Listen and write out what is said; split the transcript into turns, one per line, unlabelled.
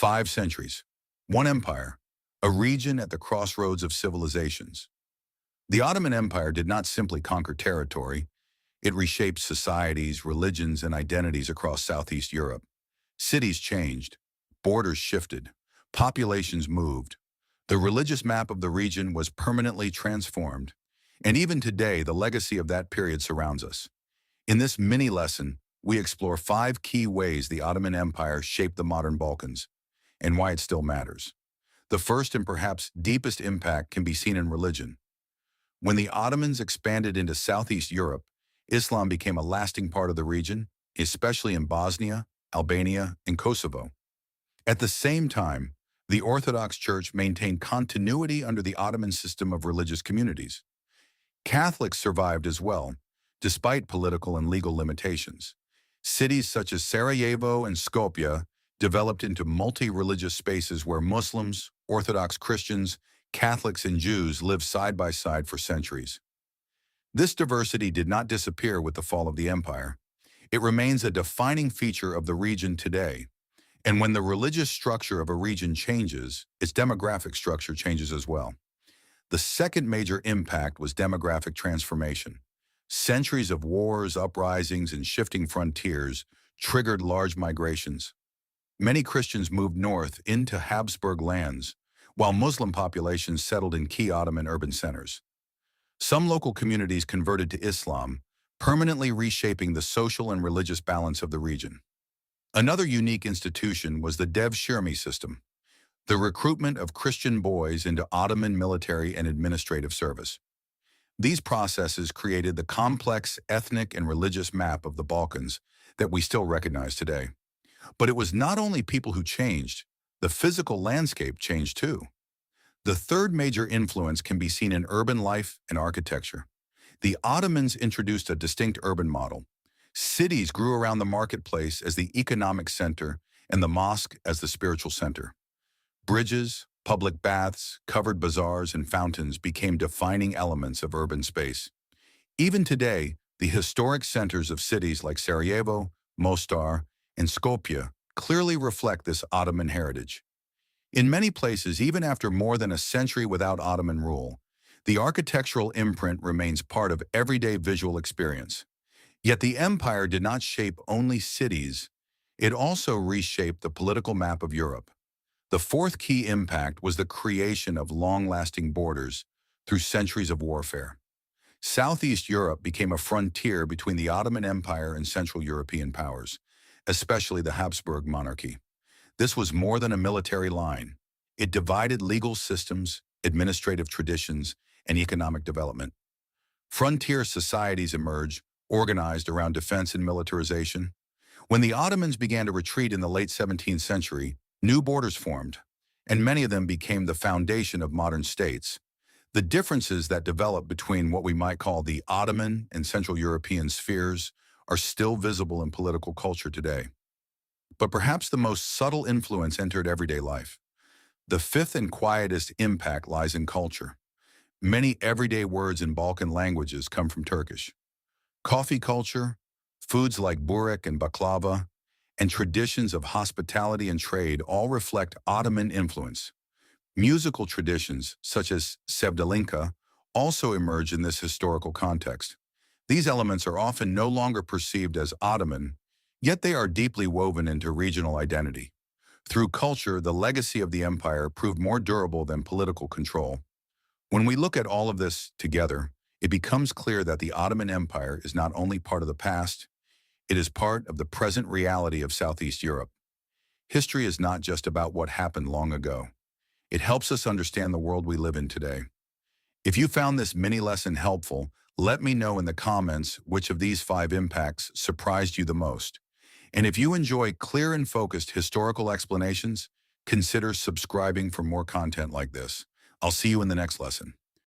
5 centuries, one empire, a region at the crossroads of civilizations. The Ottoman Empire did not simply conquer territory, it reshaped societies, religions, and identities across Southeast Europe. Cities changed, borders shifted, populations moved. The religious map of the region was permanently transformed, and even today the legacy of that period surrounds us. In this mini-lesson, we explore 5 key ways the Ottoman Empire shaped the modern Balkans, and why it still matters. The first and perhaps deepest impact can be seen in religion. When the Ottomans expanded into Southeast Europe, Islam became a lasting part of the region, especially in Bosnia, Albania, and Kosovo. At the same time, the Orthodox Church maintained continuity under the Ottoman system of religious communities. Catholics survived as well, despite political and legal limitations. Cities such as Sarajevo and Skopje developed into multi-religious spaces where Muslims, Orthodox Christians, Catholics, and Jews lived side by side for centuries. This diversity did not disappear with the fall of the empire. It remains a defining feature of the region today. And when the religious structure of a region changes, its demographic structure changes as well. The second major impact was demographic transformation. Centuries of wars, uprisings, and shifting frontiers triggered large migrations. Many Christians moved north into Habsburg lands, while Muslim populations settled in key Ottoman urban centers. Some local communities converted to Islam, permanently reshaping the social and religious balance of the region. Another unique institution was the Devshirme system, the recruitment of Christian boys into Ottoman military and administrative service. These processes created the complex ethnic and religious map of the Balkans that we still recognize today. But it was not only people who changed, the physical landscape changed too. The third major influence can be seen in urban life and architecture. The Ottomans introduced a distinct urban model. Cities grew around the marketplace as the economic center and the mosque as the spiritual center. Bridges, public baths, covered bazaars, and fountains became defining elements of urban space. Even today, the historic centers of cities like Sarajevo, Mostar, and Skopje clearly reflect this Ottoman heritage. In many places, even after more than a century without Ottoman rule, the architectural imprint remains part of everyday visual experience. Yet the empire did not shape only cities, it also reshaped the political map of Europe. The fourth key impact was the creation of long-lasting borders through centuries of warfare. Southeast Europe became a frontier between the Ottoman Empire and Central European powers, especially the Habsburg monarchy. This was more than a military line. It divided legal systems, administrative traditions, and economic development. Frontier societies emerged, organized around defense and militarization. When the Ottomans began to retreat in the late 17th century, new borders formed, and many of them became the foundation of modern states. The differences that developed between what we might call the Ottoman and Central European spheres are still visible in political culture today. But perhaps the most subtle influence entered everyday life. The fifth and quietest impact lies in culture. Many everyday words in Balkan languages come from Turkish. Coffee culture, foods like burek and baklava, and traditions of hospitality and trade all reflect Ottoman influence. Musical traditions, such as Sevdalinka, also emerge in this historical context. These elements are often no longer perceived as Ottoman, yet they are deeply woven into regional identity. Through culture, the legacy of the empire proved more durable than political control. When we look at all of this together, it becomes clear that the Ottoman Empire is not only part of the past, it is part of the present reality of Southeast Europe. History is not just about what happened long ago. It helps us understand the world we live in today. If you found this mini lesson helpful, let me know in the comments which of these 5 impacts surprised you the most. And if you enjoy clear and focused historical explanations, consider subscribing for more content like this. I'll see you in the next lesson.